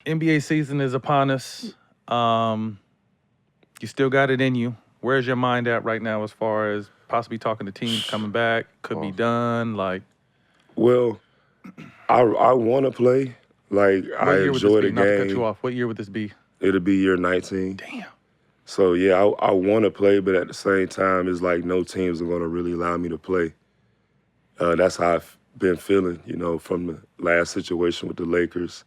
NBA season is upon us. Um, you still got it in you. Where's your mind at right now as far as possibly talking to teams coming back? Could be Pause. done. Like, Well, I want to play. Like what I year would this enjoy be? the Not to cut you game. off. What year would this be? It'll be year 19. Damn. So yeah, I want to play, but at the same time, it's like no teams are going to really allow me to play. That's how I've been feeling, from the last situation with the Lakers.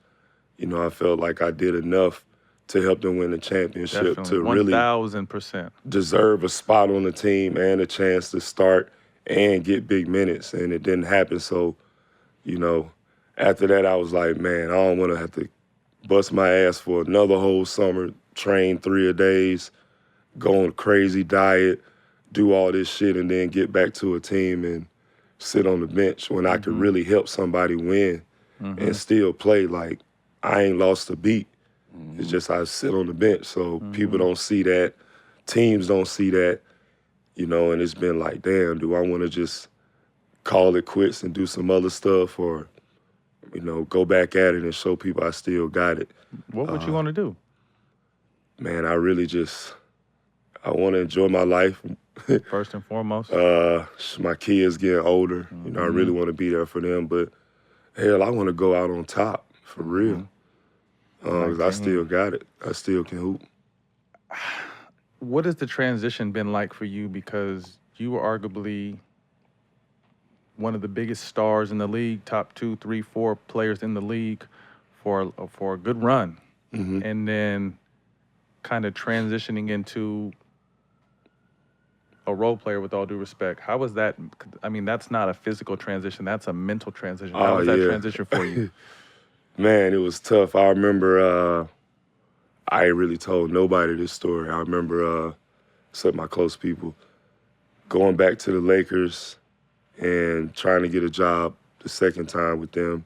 I felt like I did enough to help them win the championship Definitely. to really 1000%. deserve a spot on the team and a chance to start and get big minutes, and it didn't happen. So, you know, after that, I was like, man, I don't want to have to bust my ass for another whole summer, train 3 a days, go on a crazy diet, do all this shit, and then get back to a team and sit on the bench when I could really help somebody win and still play. Like, I ain't lost a beat. It's just I sit on the bench. So people don't see that. Teams don't see that, and it's been like, damn, do I want to just call it quits and do some other stuff or, go back at it and show people I still got it? What would you want to do? Man, I really just, I want to enjoy my life. First and foremost. My kids getting older. I really want to be there for them. But hell, I want to go out on top for real. 'Cause I still got it. I still can hoop. What has the transition been like for you? Because you were arguably one of the biggest stars in the league, top 2, 3, 4 players in the league for a good run, and then kind of transitioning into a role player. With all due respect, how was that? I mean, that's not a physical transition; that's a mental transition. How Oh, was that yeah. transition for you? Man, it was tough. I remember I ain't really told nobody this story. I remember, except my close people, going back to the Lakers and trying to get a job the second time with them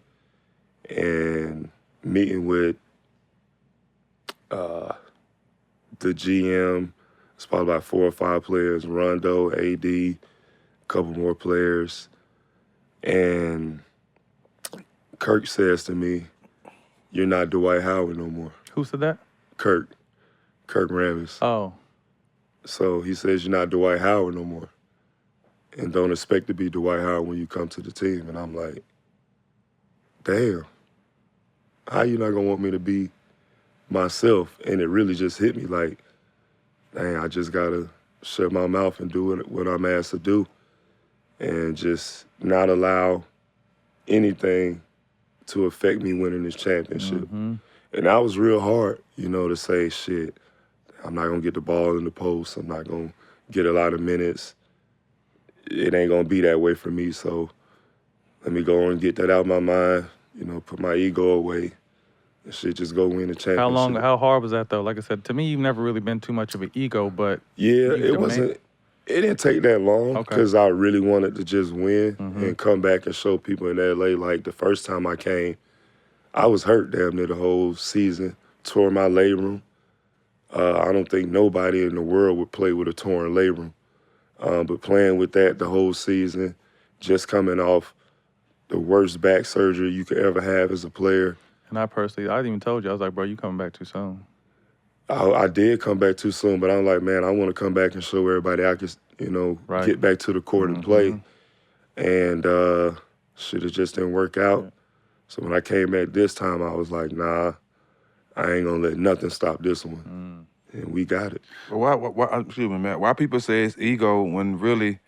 and meeting with the GM. It's probably about 4 or 5 players, Rondo, AD, a couple more players. And Kirk says to me, "You're not Dwight Howard no more." Who said that? Kirk Rambis. Oh, So he says, "You're not Dwight Howard no more. And don't expect to be Dwight Howard when you come to the team." And I'm like, damn, how you not gonna want me to be myself? And it really just hit me like, dang, I just gotta shut my mouth and do what I'm asked to do and just not allow anything to affect me winning this championship. And that was real hard, to say, shit, I'm not gonna get the ball in the post. I'm not gonna get a lot of minutes. It ain't gonna be that way for me. So let me go and get that out of my mind, put my ego away and shit, just go win the championship. how hard was that though? Like I said, to me, you've never really been too much of an ego, but Yeah, you it wasn't. It didn't take that long Okay. because I really wanted to just win and come back and show people in LA. Like the first time I came, I was hurt damn near the whole season. Tore my labrum. I don't think nobody in the world would play with a torn labrum. But playing with that the whole season, just coming off the worst back surgery you could ever have as a player. And I personally, I even told you, I was like, bro, you coming back too soon. I did come back too soon, but I'm like, man, I want to come back and show everybody I can, Right. get back to the court and play. And shit, it just didn't work out. Yeah. So when I came back this time, I was like, nah, I ain't gonna let nothing stop this one. And we got it. But why, excuse me, Matt, why people say it's ego when really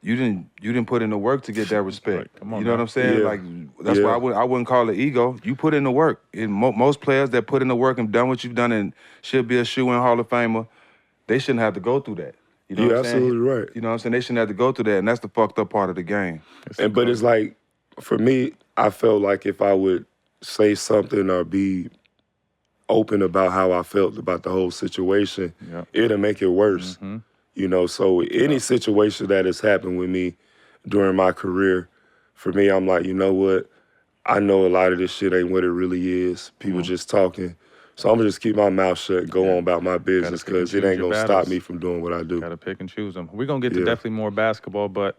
you didn't put in the work to get that respect? Right. Come on You know now. what I'm saying? Yeah. Like, that's why I wouldn't call it ego. You put in the work. And most players that put in the work and done what you've done and should be a shoe-in Hall of Famer, they shouldn't have to go through that. You know You're what I'm saying? absolutely right. You know what I'm saying? They shouldn't have to go through that, and that's the fucked up part of the game. But it's like, for me, I felt like if I would say something or be open about how I felt about the whole situation, Yeah. it'll make it worse. So any situation that has happened with me during my career, for me, I'm like, you know what? I know a lot of this shit ain't what it really is. People just talking. So I'm gonna just keep my mouth shut and go on about my business pick and because it choose ain't your gonna stop battles. me from doing what I do. Got to pick and choose them. We're going to get to Yeah. definitely more basketball, but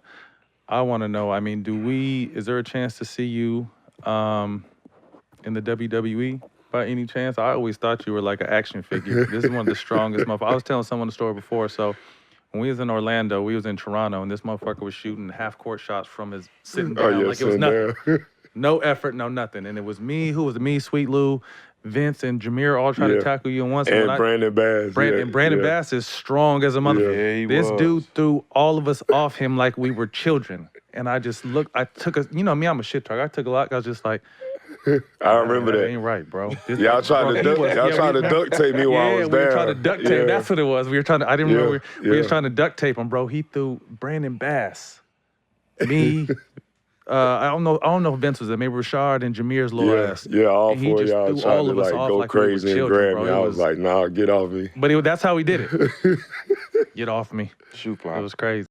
I want to know, I mean, is there a chance to see you in the WWE? by any chance? I always thought you were like an action figure. This is one of the strongest motherfuckers. I was telling someone the story before. So when we was in Orlando, we was in Toronto, and this motherfucker was shooting half-court shots from his sitting down. Oh, yeah, Like it was sitting nothing. down. No effort, no nothing. And it was me, who was me, Sweet Lou, Vince, and Jameer all trying to Yeah. tackle you in one. So And when Brandon Bass. Brandon Bass is strong as a motherfucker. Yeah, he This was. dude threw all of us off him like we were children. And I just looked, I took a, you know me, I'm a shit talker. I took a lot. I was just like, I remember that that. ain't right, bro. Y'all tried to duct tape me while I was we down. were trying to duct tape. Yeah. That's what it was. We were trying to, I didn't remember. We Yeah. was trying to duct tape him, bro. He threw Brandon Bass, me, I don't know if Vince was there. Maybe Rashard and Jameer's little ass. Yeah, all And he four of just y'all threw tried all to of us like off go like we were crazy and children, grab bro. me. It I was like, nah, get off me. But that's how he did it. Get off me. Shoe It fly. was crazy.